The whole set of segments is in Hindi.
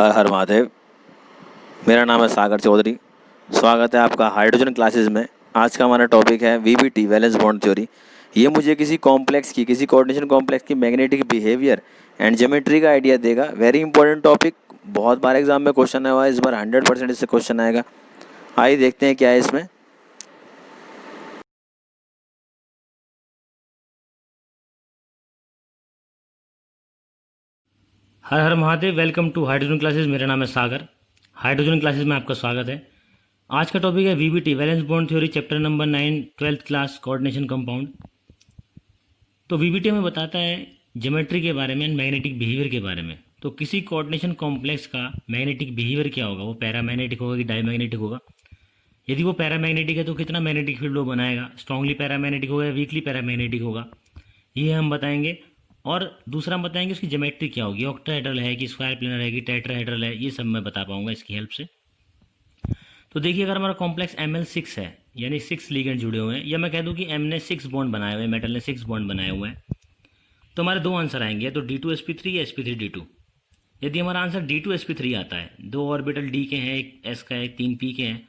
हर हर महादेव। मेरा नाम है सागर चौधरी। स्वागत है आपका हाइड्रोजन क्लासेस में। आज का हमारा टॉपिक है वीबीटी, वैलेंस बॉन्ड थ्योरी। ये मुझे किसी कोऑर्डिनेशन कॉम्प्लेक्स की मैग्नेटिक बिहेवियर एंड ज्योमेट्री का आइडिया देगा। वेरी इंपॉर्टेंट टॉपिक, बहुत बार एग्जाम में क्वेश्चन आया हुआ है। इस बार 100% इससे क्वेश्चन आएगा। आइए देखते हैं क्या है इसमें। Har Har Mahadev. Welcome to hydrogen classes. मेरा नाम है सागर। हाइड्रोजन क्लासेस में आपका स्वागत है। आज का टॉपिक है VBT, valence bond theory, chapter number 9, 12th class, coordination compound. तो वीबीटी हमें बताता है ज्योमेट्री के बारे में एंड मैग्नेटिक बिहेवियर के बारे में। तो किसी कोऑर्डिनेशन कॉम्प्लेक्स का मैग्नेटिक बिहेवियर क्या होगा, वो पैरामैग्नेटिक होगा कि डायमैग्नेटिक होगा। यदि वो पैरामैग्नेटिक है तो कितना मैग्नेटिक फील्ड वो बनाएगा, स्ट्रांगली पैरामैग्नेटिक होगा या वीकली पैरामैग्नेटिक होगा, ये हम बताएंगे। और दूसरा हम बताएंगे उसकी ज्योमेट्री क्या होगी, ऑक्टाहेड्रल है कि स्क्वायर प्लेनर है कि टेट्राहेड्रल है, ये सब मैं बता पाऊंगा इसकी हेल्प से। तो देखिए, अगर हमारा कॉम्प्लेक्स Ml6 है, यानी 6 लिगेंड जुड़े हुए हैं, या मैं कह दूं कि M ने 6 बॉन्ड बनाए हुए हैं, मेटल ने 6 बॉन्ड बनाए हुए हैं, तो हमारे दो आंसर आएंगे, तो D2sp3 या sp3d2। यदि हमारा आंसर D2sp3 आता है, दो ऑर्बिटल D के हैं, एक S का है, एक 3 P के हैं,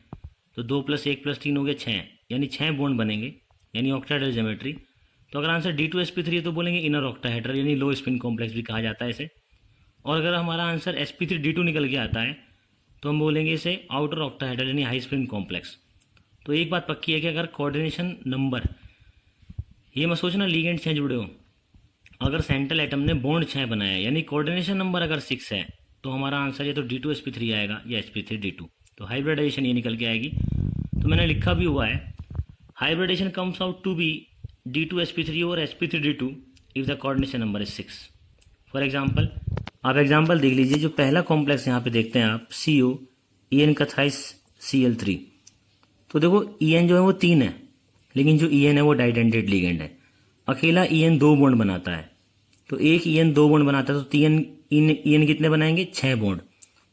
तो 2 + 1 + 3 हो गया 6, यानी 6 बॉन्ड बनेंगे, यानी ऑक्टाहेड्रल ज्योमेट्री। तो अगर आंसर D2sp3 है तो बोलेंगे इनर ऑक्टाहेड्रल, यानी लो स्पिन कॉम्प्लेक्स भी कहा जाता है इसे। और अगर हमारा आंसर sp3d2 निकल के आता है तो हम बोलेंगे इसे आउटर ऑक्टाहेड्रल, यानी हाई स्पिन कॉम्प्लेक्स। तो एक बात पक्की है कि अगर कोऑर्डिनेशन नंबर, ये मत सोचना लीगेंड 6 जुड़े हो, अगर सेंट्रल एटम ने बॉन्ड 6 बनाया, यानी कोऑर्डिनेशन नंबर अगर 6 है, तो हमारा आंसर या तो D2sp3 आएगा या sp3d2। तो हाइब्रिडाइजेशन ये निकल के आएगी। तो मैंने लिखा भी हुआ है, hybridization comes out to be D2sp3 और sp3d2 if the coordination number is 6। For example, आप एग्जांपल देख लीजिए। जो पहला कॉम्प्लेक्स यहाँ पे देखते हैं आप, CO En का थ्राइस Cl3। तो देखो En जो है वो 3 है, लेकिन जो En है वो डाइडेंटेड लिगेंड है। अकेला En 2 बॉन्ड बनाता है, तो एक En 2 बॉन्ड बनाता है, तो 3 En कितने बनाएंगे, 6 बॉन्ड।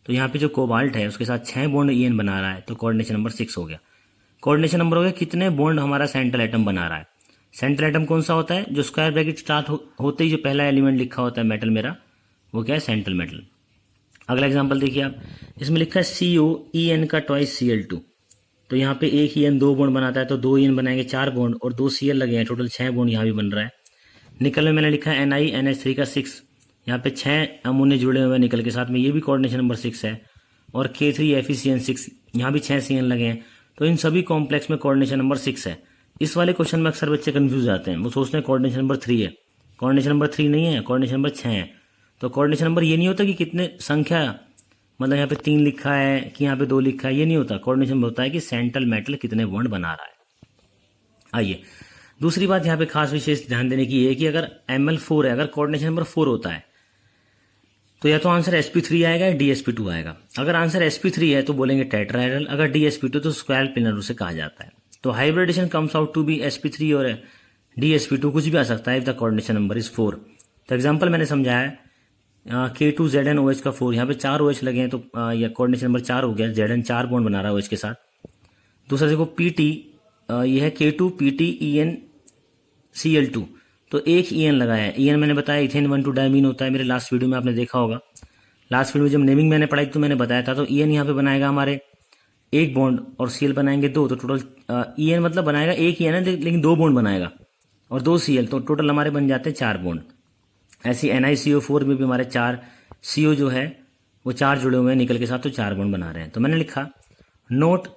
तो यहाँ पे जो कोबाल्ट है उसके साथ 6 बॉन्ड En बना रहा है, तो कोऑर्डिनेशन नंबर 6 हो गया। कोऑर्डिनेशन नंबर हो गया कितने बॉन्ड हमारा सेंट्रल एटम बना रहा है। सेंट्रल एटम कौन सा होता है, जो स्क्वायर ब्रैकेट स्टार्ट होते ही जो पहला एलिमेंट लिखा होता है मेटल मेरा, वो क्या है, सेंट्रल मेटल। अगला एग्जांपल देखिए आप, इसमें लिखा है CO En का ट्वाइस Cl2। तो यहाँ पे एक En 2 बॉन्ड बनाता है, तो 2 En बनाएंगे 4 बॉन्ड, और 2 Cl लगे हैं, टोटल 6 बॉन्ड यहाँ भी बन रहा है। निकल में मैंने लिखा है NiNH3 का 6, यहाँ पे 6 अमोनिया जुड़े हुए हैं निकल के साथ में, ये भी कोऑर्डिनेशन नंबर 6 है। और K3FeCN6, यहाँ भी 6 Cn लगे हैं, तो इन सभी कॉम्प्लेक्स में कोऑर्डिनेशन नंबर 6 है। इस वाले क्वेश्चन में अक्सर बच्चे कंफ्यूज जाते हैं, वो सोचते हैं कोऑर्डिनेशन नंबर 3 है। कोऑर्डिनेशन नंबर 3 नहीं है, कोऑर्डिनेशन नंबर 6 है। तो कोऑर्डिनेशन नंबर ये नहीं होता कि कितने संख्या, मतलब यहाँ पे 3 लिखा है कि यहाँ पे 2 लिखा है, ये नहीं होता। कोऑर्डिनेशन नंबर होता है कि सेंट्रल मेटल कितने बॉन्ड बना रहा है। आइए, दूसरी बात यहाँ पे खास विशेष ध्यान देने की है कि अगर Ml4 है, अगर कोऑर्डिनेशन नंबर 4 होता है, तो या तो आंसर sp3 आएगा या dsp2 आएगा। अगर आंसर sp3 है तो बोलेंगे टेट्राहेड्रल, अगर dsp2 तो स्क्वायर प्लेनर उसे कहा जाता है। तो hybridization comes out to be sp3 और dsp2, कुछ भी आ सकता है if the coordination number is 4। तो एग्जांपल मैंने समझाया, K2ZnOH का 4, यहाँ पे 4 OH लगे हैं, तो या कोऑर्डिनेशन नंबर 4 हो गया। Zn 4 बॉन्ड बना रहा है OH के साथ। दूसरा देखो PT, यह है K2PTEnCl2, तो एक En लगाया है। En मैंने बताया इथेन 1,2 डायमीन होता है, मेरे लास्ट वीडियो में आपने देखा होगा। लास्ट वीडियो में जब नेमिंग मैंने पढ़ाई तो मैंने बताया था। तो En यहाँ पे बनाएगा हमारे एक बॉन्ड और Cl बनाएंगे 2, तो टोटल En मतलब बनाएगा एक ही है ना, लेकिन 2 बॉन्ड बनाएगा, और 2 Cl, तो टोटल हमारे बन जाते हैं 4 बॉन्ड। ऐसी NiCO4 में भी हमारे 4 CO जो है वो 4 जुड़े हुए हैं निकल के साथ, तो 4 बॉन्ड बना रहे हैं। तो मैंने लिखा, note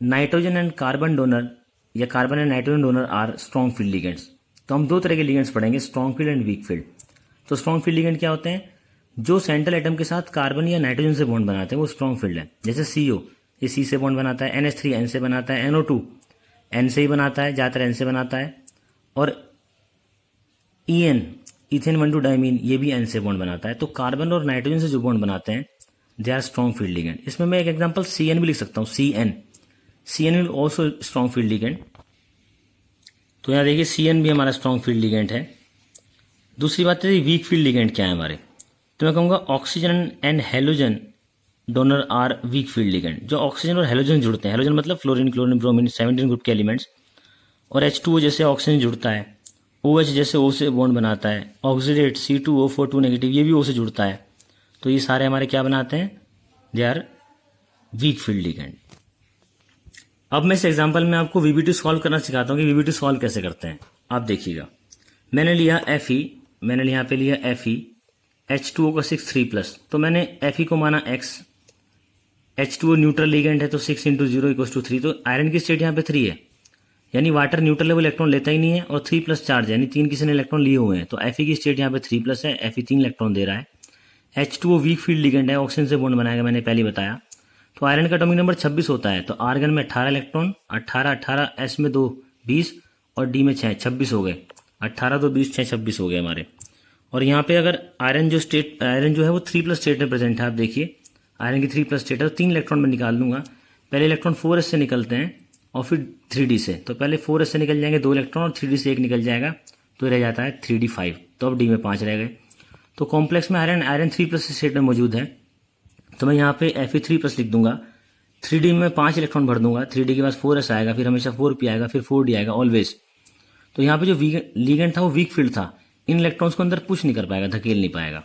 nitrogen and carbon donor या carbon and nitrogen donor are strong field ligands. तो हम 2 तरह के लिगेंड्स पढ़ेंगे, strong field and weak field. तो स्ट्रॉन्ग फील्ड लिगेंड क्या होते हैं, जो सेंट्रल एटम के साथ कार्बन या नाइट्रोजन से बॉन्ड बनाते हैं, वो स्ट्रॉन्ग फील्ड है। जैसे CO, ये C से बॉन्ड बनाता है, NH3 N से बनाता है, NO2 N से ही बनाता है, ज़्यादातर N से बनाता है, और En इथेन 1,2 डायमीन, ये भी N से बॉन्ड बनाता है। तो कार्बन और नाइट्रोजन से जो बॉन्ड बनाते हैं, they are strong field ligand. इसमें मैं एक एग्जांपल CN भी लिख सकता हूँ, CN will also strong field ligand. तो यहाँ देखिए CN भी हमारा स्ट्रॉन्ग फील्ड लिगेंड है। दूसरी बात है वीक फील्ड लिगेंड क्या है हमारे, तो मैं कहूँगा oxygen and halogen donor are weak field ligand. जो ऑक्सीजन और हेलोजन जुड़ते हैं, हेलोजन मतलब फ्लोरीन, क्लोरीन, ब्रोमीन, 17 ग्रुप के एलिमेंट्स, और H2O जैसे ऑक्सीजन जुड़ता है, OH जैसे O से बॉन्ड बनाता है, ऑक्सीडेट C2O4 2 नेगेटिव, ये भी O से जुड़ता है। तो ये सारे हमारे क्या बनाते हैं, they are weak field ligand. अब मैं इस एग्जांपल में आपको VBT सॉल्व करना सिखाता हूँ कि VBT सॉल्व कैसे करते हैं। आप देखिएगा, मैंने लिया Fe, मैंने यहाँ पे लिया Fe, H2O का 6 3+, तो मैंने Fe को माना x, H2O न्यूट्रल लिगेंड है तो 6 × 0 = 3, तो आयरन की स्टेट यहाँ पे 3 है, यानी वाटर न्यूट्रल लेवल इलेक्ट्रॉन लेता ही नहीं है, और 3+ चार्ज यानी 3 किसी ने इलेक्ट्रॉन लिए हुए हैं, तो Fe की स्टेट यहाँ पे 3+ है, Fe 3 इलेक्ट्रॉन दे रहा है। H2O वीक फील्ड लिगेंड है, ऑक्सीजन से बॉन्ड बनाएगा, मैंने पहले बताया। तो आयरन का एटॉमिक नंबर 26 होता है, तो आर्गन में 18 इलेक्ट्रॉन, 18, S में 2 20 और D में 6 26 हो गए, 18 2 20 6 26 हो गए हमारे। और यहाँ पे अगर आयरन जो है वो 3+ स्टेट में प्रेजेंट है, आप देखिए आयरन की 3+ स्टेट है, तो 3 इलेक्ट्रॉन में निकाल दूंगा। पहले इलेक्ट्रॉन 4s से निकलते हैं और फिर 3d से, तो पहले 4s से निकल जाएंगे 2 इलेक्ट्रॉन और 3d से 1 निकल जाएगा, तो रह जाता है 3d 5, तो अब d में 5 रह गए। तो कॉम्प्लेक्स में आयरन 3+ स्टेट में मौजूद है, तो मैं यहाँ पे Fe 3+ लिख दूंगा। 3d में 5 इलेक्ट्रॉन भर दूंगा, 3d के पास 4s आएगा, फिर हमेशा 4p आएगा, फिर 4d आएगा ऑलवेज। तो यहाँ पे जो लिगेंड था वो वीक फील्ड था, इन इलेक्ट्रॉन्स को अंदर पुश नहीं कर पाएगा, धकेल नहीं पाएगा।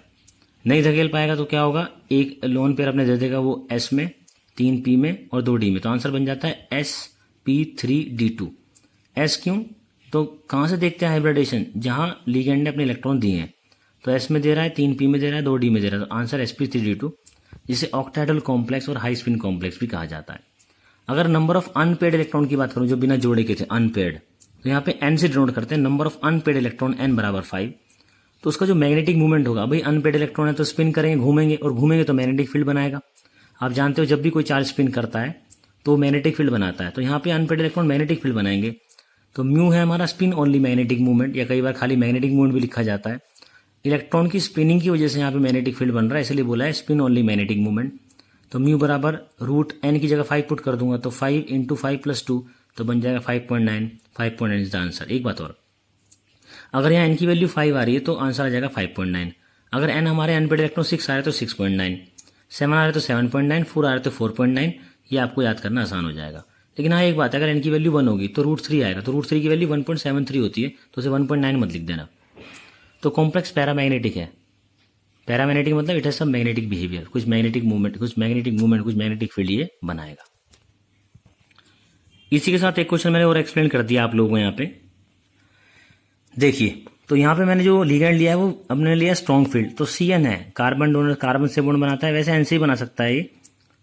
नहीं धकेल पाएगा तो क्या होगा, एक लोन पेयर अपने दे देगा वो S में, 3p में और 2d में, तो आंसर बन जाता है sp3d2। S क्यों, तो कहाँ से देखते हैं हाइब्रिडेशन, जहाँ लिगेंड ने अपने इलेक्ट्रॉन दिए हैं, तो S में दे रहा है, 3p में दे रहा है, 2d में दे रहा है, तो आंसर sp3d2, जिसे ऑक्टाहेड्रल कॉम्प्लेक्स और हाई स्पिन कॉम्प्लेक्स भी कहा जाता है। अगर नंबर ऑफ अनपेड इलेक्ट्रॉन की बात करूं, जो बिना जोड़े के थे अनपेड, तो यहाँ पे n से डिनोट करते हैं, number of unpaired electron n = 5, तो उसका जो मैग्नेटिक मूवमेंट होगा, भाई अनपेड इलेक्ट्रॉन है तो स्पिन करेंगे, घूमेंगे, और घूमेंगे तो मैग्नेटिक फील्ड बनाएगा। आप जानते हो जब भी कोई चार्ज स्पिन करता है तो मैग्नेटिक फील्ड बनाता है, तो यहाँ पे अनपेड इलेक्ट्रॉन मैग्नेटिक फील्ड बनाएंगे, तो म्यू है हमारा स्पिन ओनली मैग्नेटिक मूवमेंट, या कई बार खाली मैग्नेटिक मूवमेंट भी लिखा जाता है। इलेक्ट्रॉन की स्पिनिंग की वजह से यहाँ पे मैग्नेटिक फील्ड बन रहा है, इसलिए बोला है स्पिन ओनली मैग्नेटिक मूवमेंट। तो म्यू बराबर √n की जगह 5 पुट कर दूंगा, तो 5 × 5 + 2, तो बन जाएगा 5.9। 5.9 इज द आंसर। एक बात और, अगर यहाँ n की वैल्यू 5 आ रही है तो आंसर आ जाएगा 5.9। अगर n हमारे अनपेड इलेक्ट्रॉन 6 आ रहे तो 6.9, 7 आ रहे तो 7.9, 4 आ रहे तो 4.9, ये आपको याद करना आसान हो जाएगा। लेकिन हाँ एक बात है, अगर n की वैल्यू 1 होगी तो √3 आएगा, तो √3 की वैल्यू 1.73 होती है, तो उसे 1.9 मत लिख देना। तो कॉम्प्लेक्स पैरामैग्नेटिक है, पैरामैग्नेटिक मतलब it has some magnetic behaviour, कुछ मैग्नेटिक मूवमेंट, कुछ मैग्नेटिक फील्ड ये बनाएगा। इसी के साथ एक क्वेश्चन मैंने और एक्सप्लेन कर दिया आप लोगों को। यहाँ पे देखिए, तो यहाँ पे मैंने जो लिगेंड लिया है वो अपने लिया स्ट्रॉन्ग फील्ड, तो Cn है, कार्बन डोनर कार्बन से बॉन्ड बनाता है, वैसे N से ही बना सकता है ये,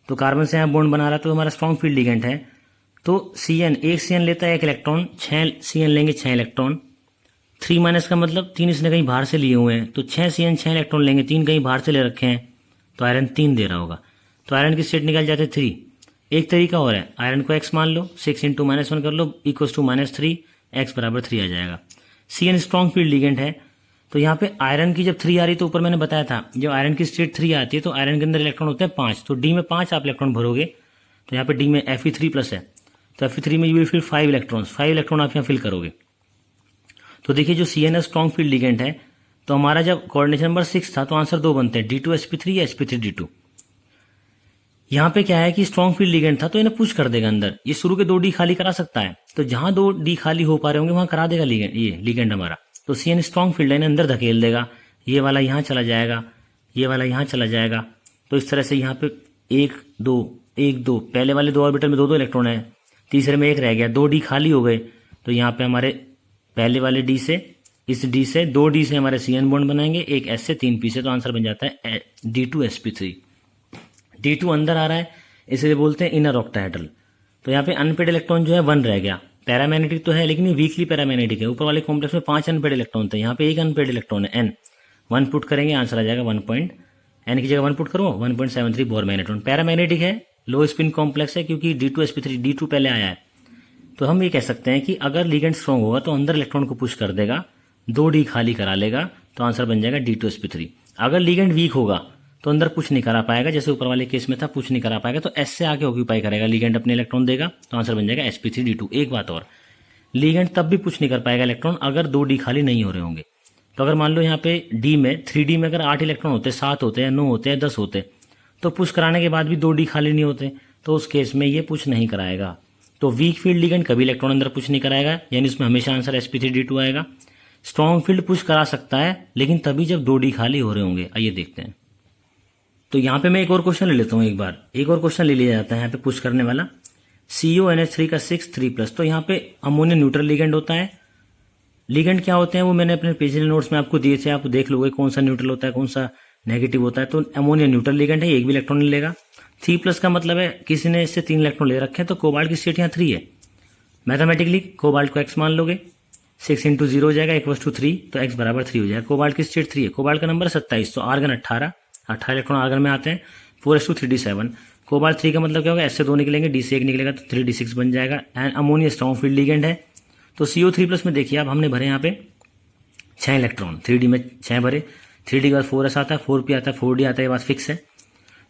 तो कार्बन से यहाँ बॉन्ड बना रहा है, तो हमारा स्ट्रॉन्ग फील्ड लिगेंड है। तो Cn, एक Cn लेता है 1 इलेक्ट्रॉन, 6 Cn लेंगे 6 इलेक्ट्रॉन, 3- का मतलब 3 इसने कहीं बाहर से लिए हुए हैं, तो 6 Cn 6 इलेक्ट्रॉन लेंगे, 3 कहीं बाहर से ले रखे हैं, तो आयरन 3 दे रहा होगा, तो आयरन की स्टेट निकल जाते 3। एक तरीका और है, आयरन को x मान लो, 6 × -1 कर लो, = -3, x = 3 आ जाएगा। Cn स्ट्रॉन्ग फील्ड लिगेंड है, तो यहाँ पे आयरन की जब 3 आ रही तो ऊपर मैंने बताया था, जब आयरन की स्टेट 3 आती है तो आयरन के अंदर इलेक्ट्रॉन होते हैं 5, तो D में 5 आप इलेक्ट्रॉन भरोगे, तो यहाँ पे D में Fe3+ है, तो Fe3 में you will fill 5 electrons, 5 electron आप यहाँ फिल करोगे। तो देखिए जो Cn स्ट्रॉन्ग फील्ड लिगेंड है, तो हमारा जब कोऑर्डिनेशन नंबर 6 था तो आंसर 2 बनते हैं, D2sp3 या sp3d2। यहाँ पे क्या है कि स्ट्रॉन्ग फील्ड लिगेंड था तो इन्हें पुश कर देगा अंदर, ये शुरू के 2D खाली करा सकता है, तो जहां 2D खाली हो पा रहे होंगे वहां करा देगा लिगेंड हमारा। तो Cn स्ट्रॉन्ग फील्ड है, इन्हें अंदर धकेल देगा, ये वाला यहाँ चला जाएगा, ये वाला यहाँ चला जाएगा, तो इस तरह से यहाँ पे 1 2 पहले वाले 2 ऑर्बिटल में 2 इलेक्ट्रॉन है, तीसरे में 1 रह गया, 2D खाली हो गए, तो यहाँ पे हमारे पहले वाले D से, इस D से 2D से हमारे Cn बॉन्ड बनाएंगे, एक S से 3p से, तो आंसर बन जाता है D2sp3। D2 अंदर आ रहा है, इसलिए बोलते हैं इनर ऑक्टाहेड्रल। तो यहाँ पे अनपेड इलेक्ट्रॉन जो है 1 रह गया, पैरामैग्नेटिक तो है लेकिन ये वीकली पैरामैग्नेटिक है, ऊपर वाले कॉम्प्लेक्स में 5 अनपेड इलेक्ट्रॉन थे, यहाँ पे 1 अनपेड इलेक्ट्रॉन है n, 1 पुट करेंगे आंसर आ जाएगा n की जगह 1 पुट करो 1.73 बोर मैग्नेट्रॉन। पैरामैग्नेटिक है, लो स्पिन कॉम्प्लेक्स है क्योंकि D2sp3 D2 पहले आया है, तो हम ये कह सकते हैं कि अगर लिगेंड स्ट्रॉन्ग होगा तो अंदर इलेक्ट्रॉन को पुश कर देगा, 2D खाली करा लेगा, तो आंसर बन जाएगा D2sp3। अगर लिगेंड वीक होगा तो अंदर पुश नहीं करा पाएगा, जैसे ऊपर वाले केस में था पुश नहीं करा पाएगा, तो S से आके ऑक्यूपाई करेगा, लिगेंड अपने इलेक्ट्रॉन देगा, तो आंसर बन जाएगा sp3d2। एक बात और, लिगेंड तब भी पुश नहीं कर पाएगा इलेक्ट्रॉन अगर 2D खाली नहीं हो रहे होंगे। तो अगर मान लो यहाँ पे D में 3D में अगर 8 इलेक्ट्रॉन होते, 7 होते हैं, 9 होते हैं, 10 होते, तो पुश कराने के बाद भी 2D खाली नहीं होते, तो उस केस में ये पुश नहीं कराएगा। तो वीक फील्ड लिगेंड कभी इलेक्ट्रॉन अंदर पुश नहीं कराएगा, यानी इसमें हमेशा आंसर sp3d2 आएगा। स्ट्रॉन्ग फील्ड पुश करा सकता है लेकिन तभी जब 2D खाली हो रहे होंगे। आइए देखते हैं। तो यहाँ पे मैं एक और क्वेश्चन ले लेता हूँ, एक और क्वेश्चन ले लिया जाता है यहाँ पे पुश करने वाला। CONH3 का 6 3+, तो यहाँ पे अमोनिया न्यूट्रल लिगेंड होता है। लिगेंड क्या होते हैं वो मैंने अपने पिछले नोट्स में आपको दिए थे, आप देख लोगे कौन सा न्यूट्रल होता है कौन सा नेगेटिव होता है। तो अमोनिया न्यूट्रल लिगेंड है, एक भी इलेक्ट्रॉन नहीं लेगा। 3+ का मतलब है किसी ने इससे 3 इलेक्ट्रॉन ले रखे हैं, तो कोबाल्ट की स्टेट यहाँ 3 है। मैथमेटिकली कोबाल्ट को x मान लोगे, 6 × 0 हो जाएगा =3, तो x बराबर 3 हो जाएगा। कोबाल्ट की स्टेट 3 है, कोबाल्ट का नंबर 27, तो आर्गन 18 इलेक्ट्रॉन आर्गन में आते हैं, 4s2 3d7। कोबाल्ट 3 का मतलब क्या होगा, s से 2 निकलेंगे, d से 1 निकलेगा, तो 3d6 बन जाएगा। And ammonia strong field ligand है। तो CO3+ में देखिए आप, हमने भरे यहाँ पे 6 इलेक्ट्रॉन, 3d में 6 भरे, 3d के बाद 4s आता है, 4p आता है, 4d आता है, ये बात फिक्स है।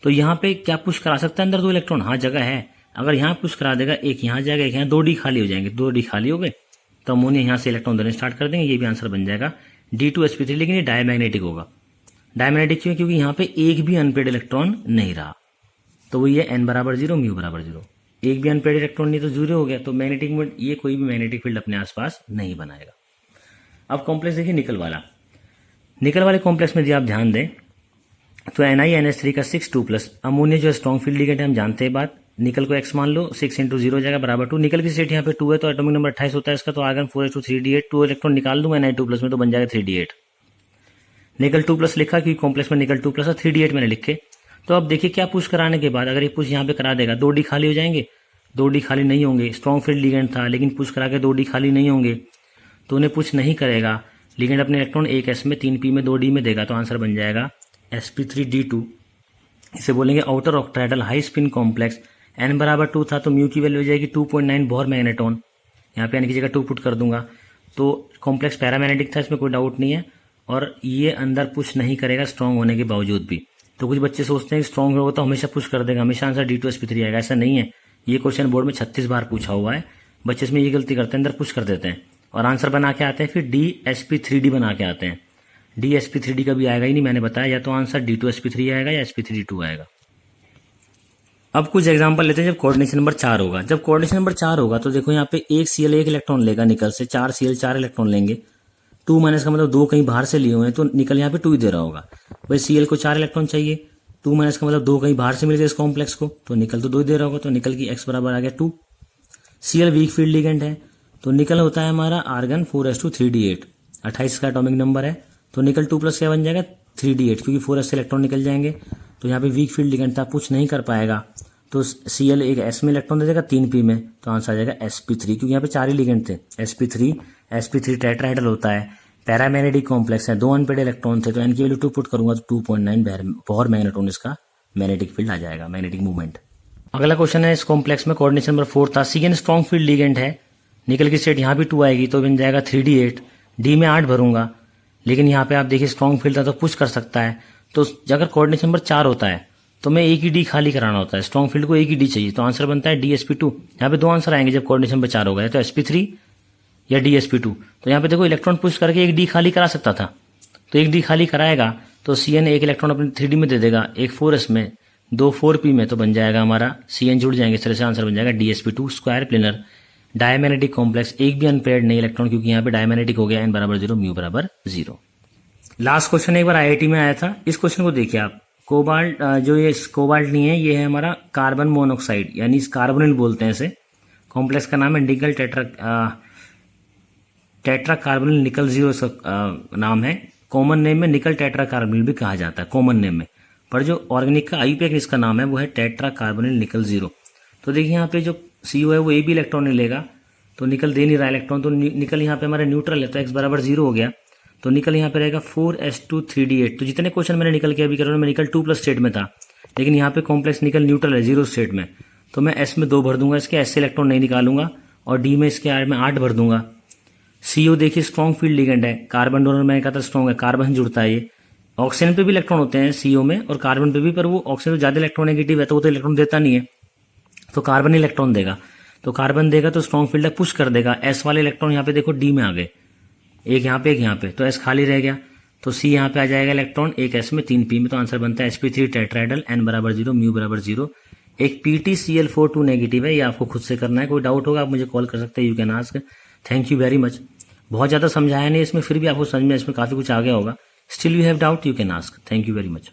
तो यहाँ पे क्या पुश करा सकता है अंदर 2 इलेक्ट्रॉन? हाँ जगह है, अगर यहाँ पुश करा देगा, एक यहाँ जाएगा, एक यहाँ, 2d खाली हो जाएंगे, 2d खाली हो गए तो अमोनिया यहाँ से इलेक्ट्रॉन देने स्टार्ट कर देंगे, ये भी आंसर बन जाएगा D2sp3। लेकिन ये डायमैग्नेटिक होगा। डायमैग्नेटिक क्यों? क्योंकि यहाँ पे एक भी अनपेड इलेक्ट्रॉन नहीं रहा, तो वो ये n बराबर 0 म्यू बराबर 0, एक भी अनपेड इलेक्ट्रॉन नहीं तो 0 हो गया। तो मैग्नेटिक मोड, ये कोई भी मैग्नेटिक फील्ड अपने आसपास नहीं बनाएगा। अब कॉम्प्लेक्स देखिए निकल वाला, निकल वाले कॉम्प्लेक्स में यदि आप ध्यान दें तो NiNH3 का 6 2+, अमोनिया जो स्ट्रॉन्ग फील्ड लिगेंड है हम जानते हैं बात। निकल को x मान लो, 6 × 0 हो जाएगा बराबर 2। निकल की स्टेट यहाँ पे 2 है, तो एटॉमिक नंबर 28 होता है इसका, तो आर्गन 4s2 3d8, 2 इलेक्ट्रॉन निकाल दूंगा Ni2+ में, तो बन जाएगा 3d8। निकल 2+ लिखा क्योंकि कॉम्प्लेक्स में निकल 2+ और 3d8 मैंने लिखे। तो अब देखिए क्या पुश कराने के बाद, अगर ये पुश यहाँ पे करा देगा, 2d खाली हो जाएंगे, 2d खाली नहीं होंगे। स्ट्रॉन्ग फील्ड लिगेंड था लेकिन पुश करा के 2d खाली नहीं होंगे, तो उन्हें पुश नहीं करेगा। लिगेंड अपने इलेक्ट्रॉन 1s में, 3p में, 2d में देगा, तो आंसर बन जाएगा sp3d2। इसे बोलेंगे outer octahedral high spin complex. n बराबर 2 था तो म्यू की वैल्यू हो जाएगी 2.9 बोर मैग्नेटॉन, यहाँ पे n की जगह 2 पुट कर दूंगा। तो कॉम्प्लेक्स पैरामैग्नेटिक था, इसमें कोई डाउट नहीं है, और ये अंदर पुश नहीं करेगा स्ट्रॉन्ग होने के बावजूद भी। तो कुछ बच्चे सोचते हैं कि स्ट्रॉन्ग होगा तो हमेशा पुश कर देगा, हमेशा आंसर D2sp3 आएगा, ऐसा नहीं है। ये क्वेश्चन बोर्ड में 36 बार पूछा हुआ है, बच्चे इसमें ये गलती करते हैं, अंदर पुश कर देते हैं और आंसर बना के आते हैं, फिर DSP3D बना के आते हैं। DSP3D कभी आएगा ही नहीं, मैंने बताया, या तो आंसर D2sp3 आएगा या sp3d2 आएगा। अब कुछ एग्जांपल लेते हैं जब कोऑर्डिनेशन नंबर 4 होगा। जब कोऑर्डिनेशन नंबर 4 होगा तो देखो यहाँ पे एक Cl 1 इलेक्ट्रॉन लेगा निकल से, 4 Cl 4 इलेक्ट्रॉन लेंगे। 2- का मतलब 2 कहीं बाहर से लिए हुए हैं, तो निकल यहाँ पे 2 ही दे रहा होगा। भाई Cl को 4 इलेक्ट्रॉन चाहिए, 2- का मतलब 2 कहीं बाहर से मिल गए इस कॉम्प्लेक्स को, तो निकल तो 2 ही दे रहा होगा, तो निकल की x बराबर आ गया 2। Cl वीक फील्ड लिगेंड है, तो निकल होता है हमारा आर्गन 4s2 3d8, 28 का एटॉमिक नंबर है, तो निकल 2+ क्या बन जाएगा 3d8, क्योंकि 4s से इलेक्ट्रॉन निकल जाएंगे। तो यहाँ पे वीक फील्ड लिगेंड था, पुश नहीं कर पाएगा, तो Cl एक s में इलेक्ट्रॉन दे देगा 3p में, तो आंसर आ जाएगा sp3, क्योंकि यहाँ पे 4 ही लिगेंड थे। sp3 टेट्राहेड्रल होता है, पैरामैग्नेटिक कॉम्प्लेक्स है, 2 अनपेड इलेक्ट्रॉन थे, तो n की वैल्यू 2 पुट करूंगा तो 2.9 बोर मैग्नेटॉन इसका मैग्नेटिक फील्ड आ जाएगा, मैग्नेटिक मूवमेंट। अगला क्वेश्चन है इस कॉम्प्लेक्स में, कोऑर्डिनेशन नंबर 4 था। Cn स्ट्रॉन्ग फील्ड लिगेंड है, निकल की स्टेट यहाँ भी 2 आएगी, तो बन जाएगा 3d8। d में 8 भरूंगा, लेकिन यहाँ पे आप देखिए स्ट्रॉन्ग फील्ड था तो पुश कर सकता है। तो अगर कोऑर्डिनेशन नंबर 4 होता है तो मैं एक ही डी खाली कराना होता है, स्ट्रॉन्ग फील्ड को एक ही डी चाहिए, तो आंसर बनता है DSP2। यहाँ पे 2 आंसर आएंगे जब कोऑर्डिनेशन नंबर 4 होगा, तो sp3 या DSP2। तो यहाँ पे देखो इलेक्ट्रॉन पुश करके एक डी खाली करा सकता था, तो एक डी खाली कराएगा तो Cn एक इलेक्ट्रॉन अपने 3d में दे देगा, एक 4s में, 2 4p में, तो बन जाएगा हमारा Cn जुड़ जाएंगे, इस तरह से आंसर बन जाएगा DSP2 square planar diamagnetic complex. एक भी अनपेयर्ड नहीं इलेक्ट्रॉन, क्योंकि यहाँ पे डायमैग्नेटिक हो गया, n बराबर 0 म्यू बराबर 0। लास्ट क्वेश्चन एक बार IIT में आया था, इस क्वेश्चन को देखिए आप। कोबाल्ट जो ये कोबाल्ट नहीं है, ये है हमारा कार्बन मोनोक्साइड, यानी कार्बोनिल बोलते हैं इसे। कॉम्प्लेक्स का नाम है निकल टेट्रा कार्बोनिल निकल 0 नाम है। कॉमन नेम में निकल टेट्रा कार्बोनिल भी कहा जाता है कॉमन नेम में, पर जो ऑर्गेनिक का IUPAC इसका नाम है वो है टेट्रा कार्बोनिल निकल 0। तो देखिए यहाँ पे जो CO है वो एक भी इलेक्ट्रॉन नहीं लेगा, तो निकल दे नहीं रहा इलेक्ट्रॉन, तो निकल यहाँ पे हमारा न्यूट्रल है, तो x बराबर 0 हो गया, तो निकल यहाँ पे रहेगा 4s2 3d8। तो जितने क्वेश्चन मैंने निकल के अभी कर रहा हूँ, मैं निकल 2+ स्टेट में था, लेकिन यहाँ पे कॉम्प्लेक्स निकल न्यूट्रल है 0 स्टेट में, तो मैं s में 2 भर दूंगा, इसके s से इलेक्ट्रॉन नहीं निकालूंगा, और d में इसके में 8 भर दूंगा। CO देखिए स्ट्रॉन्ग फील्ड लिगेंड है, कार्बन डोनर मैंने कहा था स्ट्रॉन्ग है, कार्बन जुड़ता है ये। ऑक्सीजन पे भी इलेक्ट्रॉन होते हैं CO में और कार्बन पे भी, पर वो ऑक्सीजन तो ज्यादा इलेक्ट्रोनेगेटिव है, तो वो तो इलेक्ट्रॉन देता नहीं है, तो कार्बन इलेक्ट्रॉन देगा, तो कार्बन देगा तो स्ट्रॉन्ग फील्ड पुश कर देगा। s वाले इलेक्ट्रॉन यहाँ पे देखो d में आ गए, एक यहाँ पे एक यहाँ पे, तो s खाली रह गया, तो C यहाँ पे आ जाएगा इलेक्ट्रॉन, एक s में 3p में, तो आंसर बनता है sp3 टेट्राहेड्रल, n बराबर 0 म्यू बराबर 0। एक PtCl4 2 नेगेटिव है, ये आपको खुद से करना है, कोई डाउट होगा आप मुझे कॉल कर सकते हैं, you can ask. Thank you very much. बहुत ज्यादा समझाया नहीं इसमें, फिर भी आपको समझ में इसमें काफी कुछ आ गया होगा। Still you have doubt, you can ask. Thank you very much.